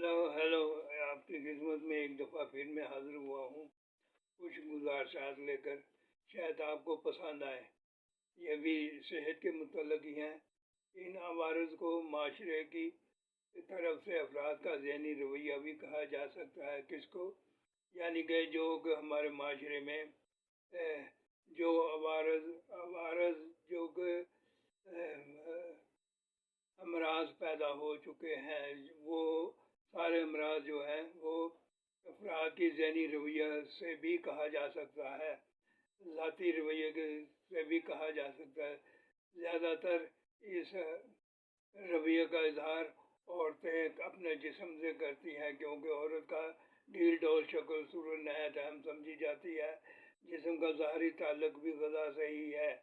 Hello hello آپ کی خدمت میں ایک دفعہ پھر میں حاضر ہوا ہوں کچھ گزارشات لے کر، شاید آپ کو پسند آئے۔ یہ بھی صحت کے متعلق ہی ہیں۔ ان عوارض کو معاشرے کی طرف سے افراد کا ذہنی رویہ بھی کہا جا سکتا ہے۔ کس کو؟ یعنی کہ جو کہ ہمارے معاشرے میں جو عوارض جو کہ امراض پیدا ہو چکے ہیں، وہ سارے امراض جو ہیں وہ افراد کی ذہنی رویہ سے بھی کہا جا سکتا ہے، ذاتی رویے سے بھی کہا جا سکتا ہے۔ زیادہ تر اس رویے کا اظہار عورتیں اپنے جسم سے کرتی ہیں، کیونکہ عورت کا ڈھیل ڈول شکل صورت نہایت اہم سمجھی جاتی ہے۔ جسم کا ظاہری تعلق بھی غذا سے ہی ہے۔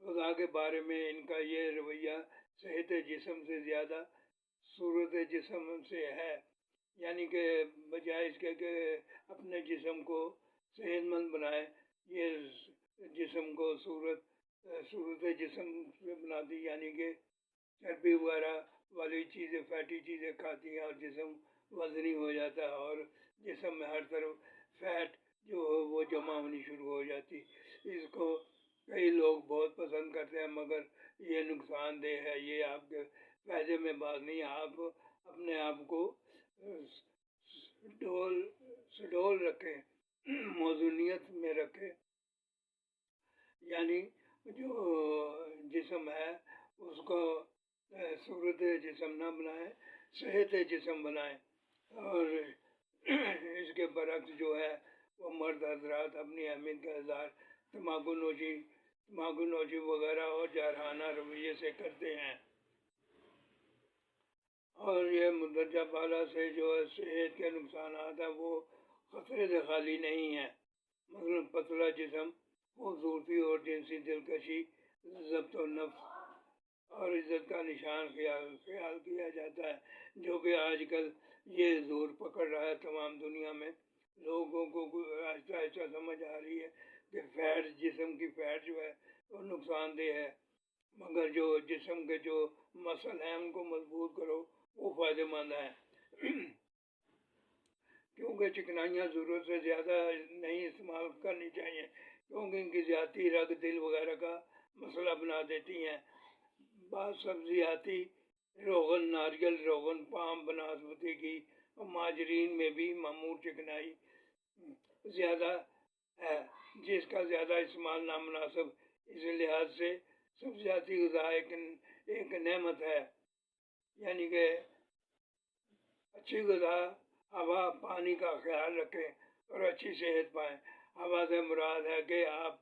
غذا کے بارے میں ان کا یہ رویہ صحت جسم سے زیادہ صورت جسم سے ہے، یعنی کہ بجائے اس کے کہ اپنے جسم کو صحت مند بنائے، یہ جسم کو صورت جسم سے بناتی، یعنی کہ چربی وغیرہ والی چیزیں، فیٹی چیزیں کھاتی ہیں اور جسم وزنی ہو جاتا ہے، اور جسم میں ہر طرف فیٹ جو ہو وہ جمع ہونی شروع ہو جاتی۔ اس کو کئی لوگ بہت پسند کرتے ہیں، مگر یہ نقصان دہ ہے۔ یہ آپ کے فائدے میں بات نہیں ہے۔ آپ اپنے آپ کو سڈول رکھیں، موزونیت میں رکھیں، یعنی جو جسم ہے اس کو صورت جسم نہ بنائیں، صحت جسم بنائیں۔ اور اس کے برعکس جو ہے وہ مرد حضرات اپنی اہمیت کا اظہار تمباکو نوشی وغیرہ اور جارحانہ رویے سے کرتے ہیں، اور یہ مندرجہ بالا سے جو صحت کے نقصانات ہیں وہ خطرے سے خالی نہیں ہیں۔ مثلا پتلا جسم، خوبصورتی اور جنسی دلکشی، ضبط و نفس اور عزت کا نشان خیال کیا جاتا ہے، جو کہ آج کل یہ زور پکڑ رہا ہے تمام دنیا میں۔ لوگوں کو آہستہ آہستہ سمجھ آ رہی ہے کہ فیٹ، جسم کی فیٹ جو ہے وہ نقصان دہ ہے، مگر جو جسم کے جو مسل ہیں ان کو مضبوط کرو وہ فائدہ مند ہیں۔ کیونکہ چکنائیاں ضرورت سے زیادہ نہیں استعمال کرنی چاہیے، کیونکہ ان کی زیادتی رگ دل وغیرہ کا مسئلہ بنا دیتی ہیں۔ بعض سبزیاتی روغن، ناریل روغن، پام، بناسپتی کی اور مارجرین میں بھی معمول چکنائی زیادہ ہے، جس کا زیادہ استعمال نامناسب۔ اس لحاظ سے سبزیاتی غذا ایک نعمت ہے، یعنی کہ اچھی غذا، ہوا، پانی کا خیال رکھیں اور اچھی صحت پائیں۔ ہوا سے مراد ہے کہ آپ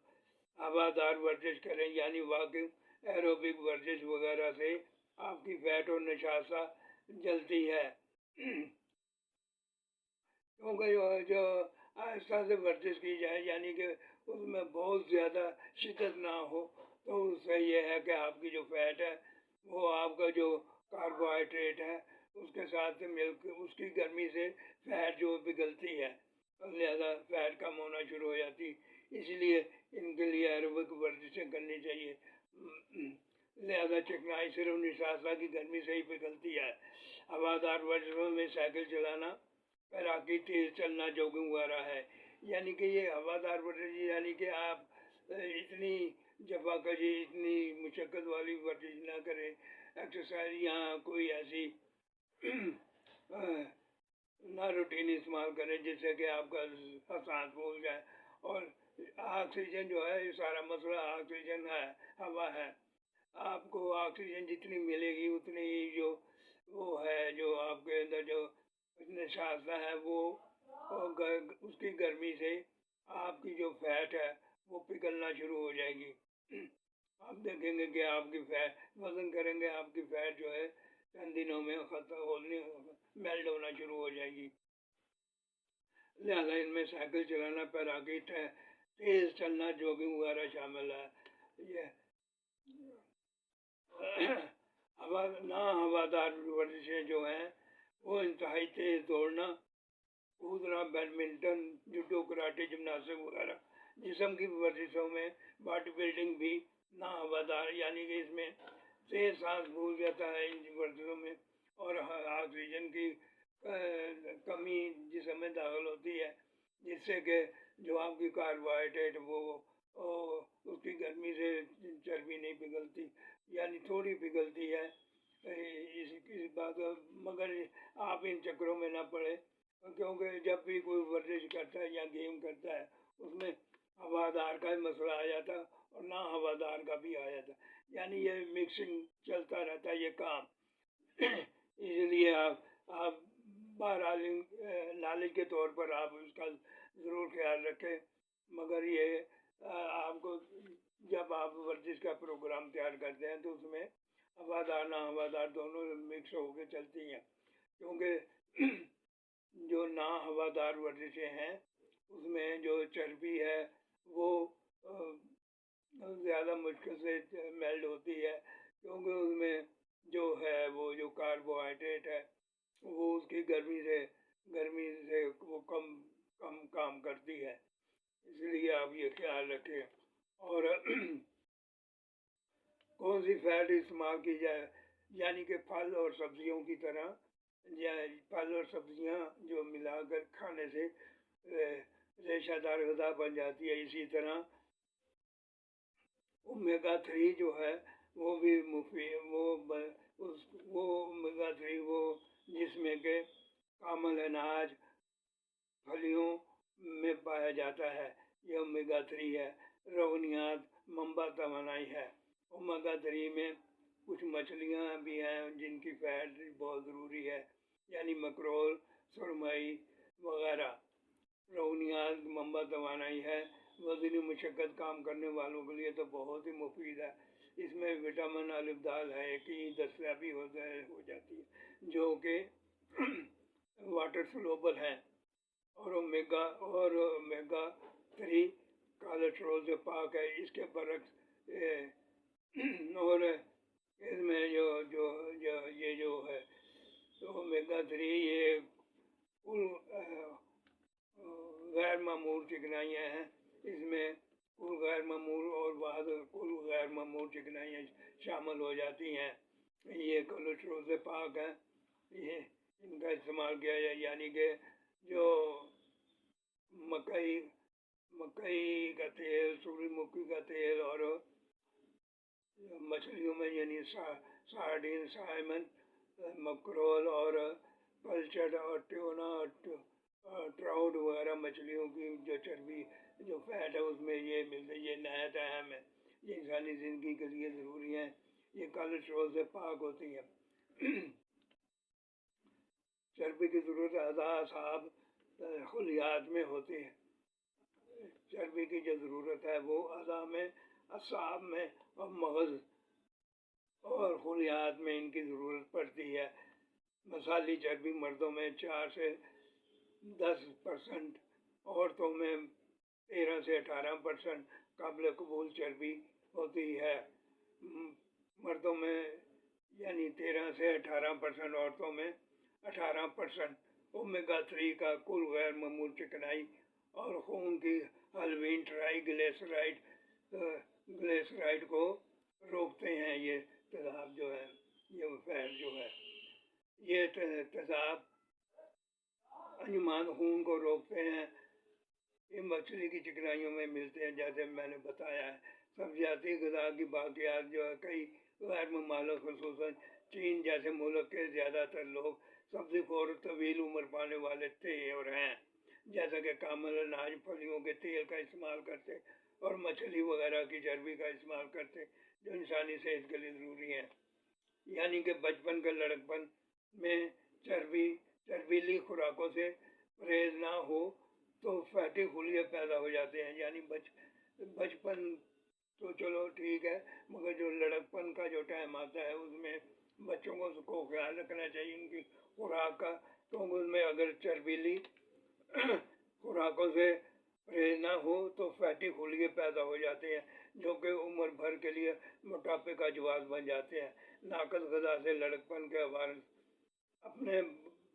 ہوادار ورزش کریں، یعنی واکنگ، ایروبک ورزش وغیرہ سے آپ کی فیٹ اور نشاستہ جلتی ہے۔ کیونکہ جو آہستہ سے ورزش کی جائے، یعنی کہ اس میں بہت زیادہ شدت نہ ہو، تو اس سے یہ ہے کہ آپ کی جو فیٹ ہے وہ آپ کا جو کاربوہائیڈریٹ ہے اس کے ساتھ مل کے اس کی گرمی سے فیٹ جو پگھلتی ہے، لہذا فیٹ کم ہونا شروع ہو جاتی۔ اس لیے ان کے لیے ایروبک ورزشیں کرنی چاہیے، لہذا چکنائی صرف نشاستہ کی گرمی سے ہی پگھلتی ہے۔ ہوادار ورزشوں میں سائیکل چلانا، تیراکی، تیز چلنا، جاگنگ وغیرہ ہے۔ یعنی کہ یہ ہوادار ورزش، یعنی کہ آپ اتنی جفا کشی، اتنی مشقت والی ورزش نہ کریں، ایکسرسائز یا کوئی ایسی نہ روٹین استعمال کریں جس سے کہ آپ کا سانس پھول جائے۔ اور آکسیجن جو ہے، یہ سارا مسئلہ آکسیجن ہے، ہوا ہے۔ آپ کو آکسیجن جتنی ملے گی اتنی ہی جو وہ ہے، جو آپ کے اندر جو نشاستہ ہے وہ اس کی گرمی سے آپ کی جو فیٹ ہے وہ پگھلنا شروع ہو جائے گی۔ آپ دیکھیں گے کہ آپ کی فیٹ، وزن کریں گے، آپ کی فیٹ جو ہے چند دنوں میں میلٹ ہونا شروع ہو جائے گی۔ لہذا ان میں سائیکل چلانا، تیراکی، تیز چلنا، جاگنگ وغیرہ شامل ہے۔ یہ نہ ہوادار ورزشیں جو ہیں وہ انتہائی تیز دوڑنا، کودنا، بیڈمنٹن، جوڈو، کراٹے، جمناسٹک وغیرہ۔ جسم کی ورزشوں میں باڈی بلڈنگ بھی نہ ہوادار، یعنی کہ اس میں تیز سانس پھول جاتا ہے ان ورزشوں میں، اور آکسیجن کی جس سے کہ جو آپ کی کاربوہائیڈریٹ وہ اس کی گرمی سے چربی نہیں پگھلتی، یعنی تھوڑی پگھلتی ہے اس بات، مگر آپ ان چکروں میں نہ پڑے، کیونکہ جب بھی کوئی ورزش کرتا ہے یا گیم کرتا ہے اس میں ہوادار کا مسئلہ آ جاتا ہے اور نہ ہوادار کا بھی آ جاتا ہے، یعنی یہ مکسنگ چلتا رہتا ہے یہ کام اس لیے آپ بہرحال نالج کے طور پر آپ اس کا ضرور خیال رکھیں، مگر یہ آپ کو جب آپ ورزش کا پروگرام تیار کرتے ہیں تو اس میں ہوادار نہ ہوادار دونوں مکس ہو کے چلتی ہیں، کیونکہ جو نہ ہوادار ورزشیں ہیں اس میں جو چربی ہے وہ زیادہ مشکل سے میلٹ ہوتی ہے، کیونکہ اس میں جو ہے وہ جو کاربوہائیڈریٹ ہے وہ اس کی گرمی سے وہ کم کام کرتی ہے، اس لیے آپ یہ خیال رکھیں۔ اور کون سی فیٹ استعمال کی جائے، یعنی کہ پھل اور سبزیوں کی طرح، پھل اور سبزیاں جو ملا کر کھانے سے ریشہ دار غذا بن جاتی ہے، اسی طرح اومیگا 3 جو ہے وہ بھی مفید، وہ اومیگا 3 وہ جس میں کہ کامل اناج پھلیوں میں پایا جاتا ہے، یہ اومیگا 3 ہے۔ روغنیات منبع توانائی ہے، اومیگا 3 میں کچھ مچھلیاں بھی ہیں جن کی فیٹ بہت ضروری ہے، یعنی مکرول، سرمئی وغیرہ۔ روغنیات منبع توانائی ہے، وزنی مشقت کام کرنے والوں کے لیے تو بہت ہی مفید ہے، اس میں وٹامن الف دال ہے کی دستیابی ہو جاتی ہے جو کہ واٹر سولوبل ہیں، اور اومیگا 3 کولیسٹرول سے پاک ہے، اس کے برعکس اور اس میں یہ جو ہے اومیگا 3 یہ کل غیر معمول چکنائیاں ہیں، اس میں کل غیر معمول اور بعض کل غیر معمول چکنائیاں شامل ہو جاتی ہیں، یہ کولیسٹرول سے پاک ہے، یہ ان کا استعمال کیا جائے، یعنی کہ جو مکئی کا تیل، سورج مکھی کا تیل، اور مچھلیوں میں یعنی سارڈین، سائمن، مکرول اور پلچڈ اور ٹیونا اور ٹراؤٹ وغیرہ مچھلیوں کی جو چربی جو فیٹ ہے اس میں یہ ملتے، یہ نہایت اہم ہے، یہ انسانی زندگی کے لیے ضروری ہیں، یہ کولیسٹرول سے پاک ہوتی ہیں۔ چربی کی ضرورت اعصاب خلیات میں ہوتی ہے، چربی کی جو ضرورت ہے وہ اعصاب میں اور مغز اور خلیات میں ان کی ضرورت پڑتی ہے۔ مثالی چربی مردوں میں 4 سے 10%، عورتوں میں 13 سے 18% قابل قبول چربی ہوتی ہے، مردوں میں یعنی 13 سے 18%، عورتوں میں 18%۔ اومیگا 3 کا کل غیر معمول چکنائی اور خون کی حلوین ٹرائی گلیسرائڈ کو روکتے ہیں، یہ تیزاب جو ہے، یہ فیٹ جو ہے، یہ تیزاب انجمان خون کو روکتے ہیں، یہ مچھلی کی چکنائیوں میں ملتے ہیں جیسے میں نے بتایا ہے۔ سبزیاتی غذا کی باقیات جو ہے کئی غیر ممالک خصوصاً چین جیسے ملک کے زیادہ تر لوگ سبزی خور طویل عمر پانے والے تھے اور ہیں، جیسا کہ کامل اناج پھلیوں کے تیل کا استعمال کرتے اور مچھلی وغیرہ کی چربی کا استعمال کرتے جو انسانی صحت کے لیے ضروری ہیں، یعنی کہ بچپن کا لڑکپن میں چربیلی خوراکوں سے پرہیز نہ ہو تو فیٹی خلیے پیدا ہو جاتے ہیں، یعنی بچپن تو چلو ٹھیک ہے، مگر جو لڑکپن کا جو ٹائم آتا ہے اس میں بچوں کو خیال رکھنا چاہیے ان کی خوراک کا، تو اس میں اگر چربیلی خوراکوں سے پرہیز نہ ہو تو فیٹی خلیے پیدا ہو جاتے ہیں جو کہ عمر بھر کے لیے موٹاپے کا جواز بن جاتے ہیں۔ ناقص غذا سے لڑکپن کے عوارض، اپنے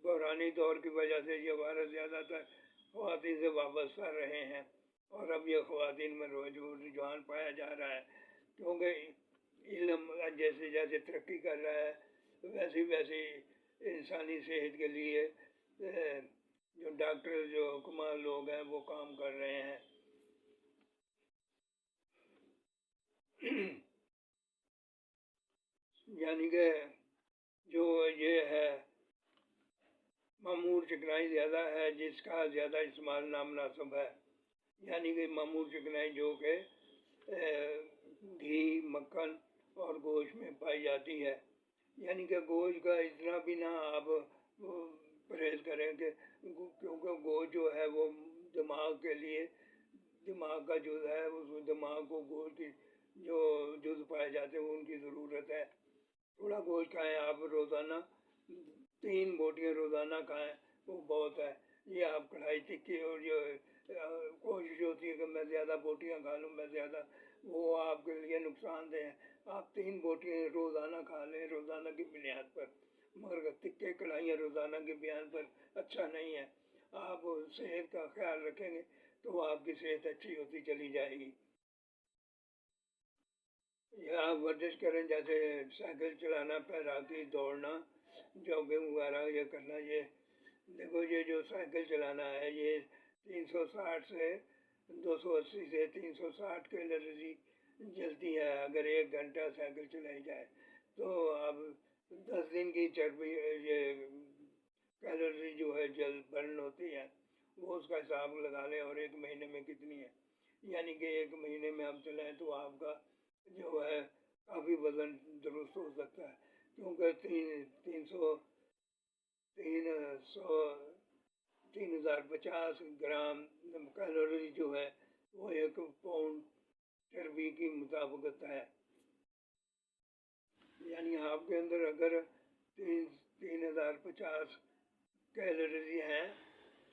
بحرانی دور کی وجہ سے یہ عوارض زیادہ تر خواتین سے وابستہ رہے ہیں، اور اب یہ خواتین میں رجحان پایا جا رہا ہے، کیونکہ علم جیسے جیسے ترقی کر رہا ہے ویسی انسانی صحت کے لیے جو ڈاکٹر جو حکماں لوگ ہیں وہ کام کر رہے ہیں۔ یعنی کہ جو یہ ہے معمور چکنائی زیادہ ہے جس کا زیادہ استعمال نامناسب ہے، یعنی کہ معمور چکنائی جو کہ گھی، مکھن اور گوشت میں پائی جاتی ہے، یعنی کہ گوشت کا اتنا بھی نہ آپ پرہیز کریں کہ کیونکہ گوشت جو ہے وہ دماغ کے لیے، دماغ کا جز ہے، اس دماغ کو گوشت کی جو جز پائے جاتے ہیں ان کی ضرورت ہے۔ تھوڑا گوشت کھائیں آپ، روزانہ 3 بوٹیاں روزانہ کھائیں، وہ بہت ہے۔ یہ آپ کڑھائی ٹکی اور جو کوشش ہوتی ہے کہ میں زیادہ بوٹیاں کھا لوں، میں زیادہ، وہ آپ کے لیے نقصان دہ ہے۔ آپ 3 بوٹیاں روزانہ کھا لیں روزانہ کی بنیاد پر، مگر تکے کڑھائیاں روزانہ کی بنیاد پر اچھا نہیں ہے۔ آپ صحت کا خیال رکھیں گے تو آپ کی صحت اچھی ہوتی چلی جائے گی۔ یا آپ ورزش کریں، جیسے سائیکل چلانا، تیراکی، دوڑنا، جاگنگ وغیرہ یہ کرنا۔ یہ دیکھو، یہ جو سائیکل چلانا ہے یہ 360 سے 280 سے 360 کیلوری جلتی ہے اگر 1 گھنٹہ سائیکل چلائی جائے، تو اب 10 دن کی چربی، یہ کیلوری جو ہے جلد برن ہوتی ہے، وہ اس کا حساب لگا لیں اور 1 مہینے میں کتنی ہے۔ یعنی کہ 1 مہینے میں آپ چلائیں تو آپ کا جو ہے کافی وزن درست ہو سکتا ہے، کیونکہ 3050 گرام کیلوری جو ہے وہ 1 پاؤنڈ چربی کی مطابقت ہے۔ یعنی آپ کے اندر اگر 3050 کیلوری ہیں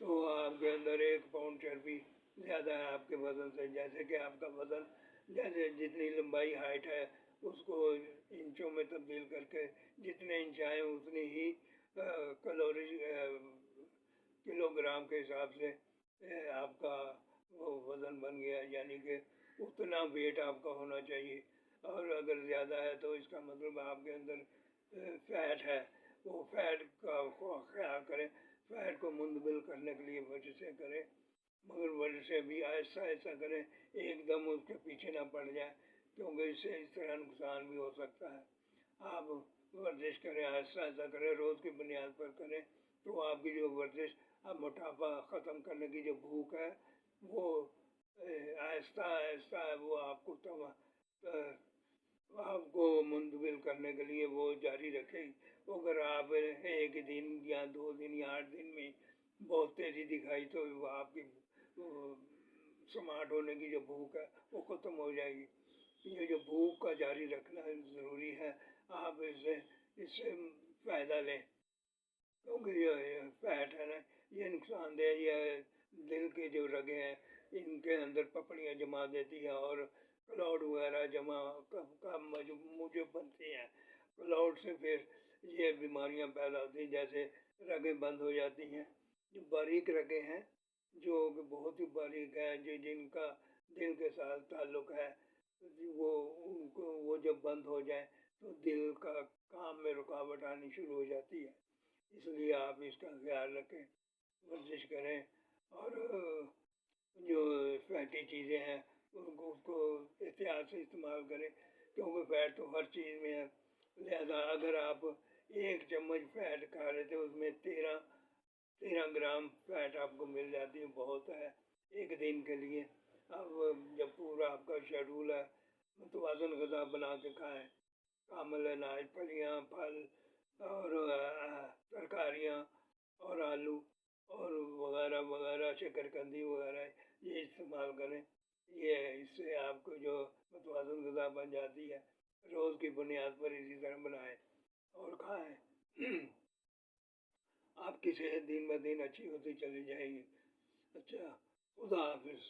تو آپ کے اندر 1 پاؤنڈ چربی زیادہ ہے آپ کے وزن سے۔ جیسے کہ آپ کا وزن، جیسے جتنی لمبائی ہائٹ ہے اس کو انچوں میں تبدیل کر کے جتنے انچ آئیں اتنی ہی کیلوری کلو گرام کے حساب سے آپ کا وہ وزن بن گیا، یعنی کہ اتنا ویٹ آپ کا ہونا چاہیے۔ اور اگر زیادہ ہے تو اس کا مطلب آپ کے اندر فیٹ ہے، وہ فیٹ کا خیال کریں، فیٹ کو منتقل کرنے کے لیے ورزشیں کریں، مگر ورزشیں بھی آہستہ آہستہ کریں، ایک دم اس کے پیچھے نہ پڑ جائیں، کیونکہ اس سے اس طرح نقصان بھی ہو سکتا ہے۔ آپ ورزش کریں، آہستہ آہستہ کریں، روز کی بنیاد پر کریں، تو آپ کی جو ورزش، موٹاپا ختم کرنے کی جو بھوک ہے وہ آہستہ آہستہ وہ آپ کو منتقل کرنے کے لیے وہ جاری رکھے گی۔ اگر آپ 1 دن یا 2 دن یا 8 دن میں بہت تیزی دکھائی تو وہ آپ کی سمارٹ ہونے کی جو بھوک ہے وہ ختم ہو جائے گی۔ یہ جو بھوک کا جاری رکھنا ضروری ہے، آپ اس سے فائدہ لیں، کیونکہ یہ فیٹ ہے نا، یہ نقصان دہ، یہ دل کے جو رگیں ہیں ان کے اندر پپڑیاں جما دیتی ہے اور کلاؤڈ وغیرہ جمع کا موجب بنتی ہیں۔ کلاؤڈ سے پھر یہ بیماریاں پیدا ہوتی ہیں، جیسے رگیں بند ہو جاتی ہیں، جو باریک رگیں ہیں، جو بہت ہی باریک ہیں، جن کا دل کے ساتھ تعلق ہے، وہ جب بند ہو جائیں تو دل کا کام میں رکاوٹ آنی شروع ہو جاتی ہے۔ اس لیے آپ اس کا خیال رکھیں، ورزش کریں، اور جو فیٹی چیزیں ہیں اس کو احتیاط سے استعمال کریں، کیونکہ فیٹ تو ہر چیز میں ہے۔ لہذا اگر آپ 1 چمچ فیٹ کھا رہے تھے، اس میں 13 گرام فیٹ آپ کو مل جاتی ہے، بہت ہے 1 دن کے لیے۔ اب جب پورا آپ کا شیڈول ہے، متوازن غذا بنا کے کھائیں، کامل اناج، پھلیاں، پھل اور ترکاریاں اور آلو اور وغیرہ وغیرہ، شکرکندی وغیرہ، یہ استعمال کریں۔ یہ اس سے آپ کو جو متوازن غذا بن جاتی ہے، روز کی بنیاد پر اسی طرح بنائیں اور کھائیں، آپ کی صحت دن بہ دن اچھی ہوتی چلی جائے گی۔ اچھا، خدا حافظ۔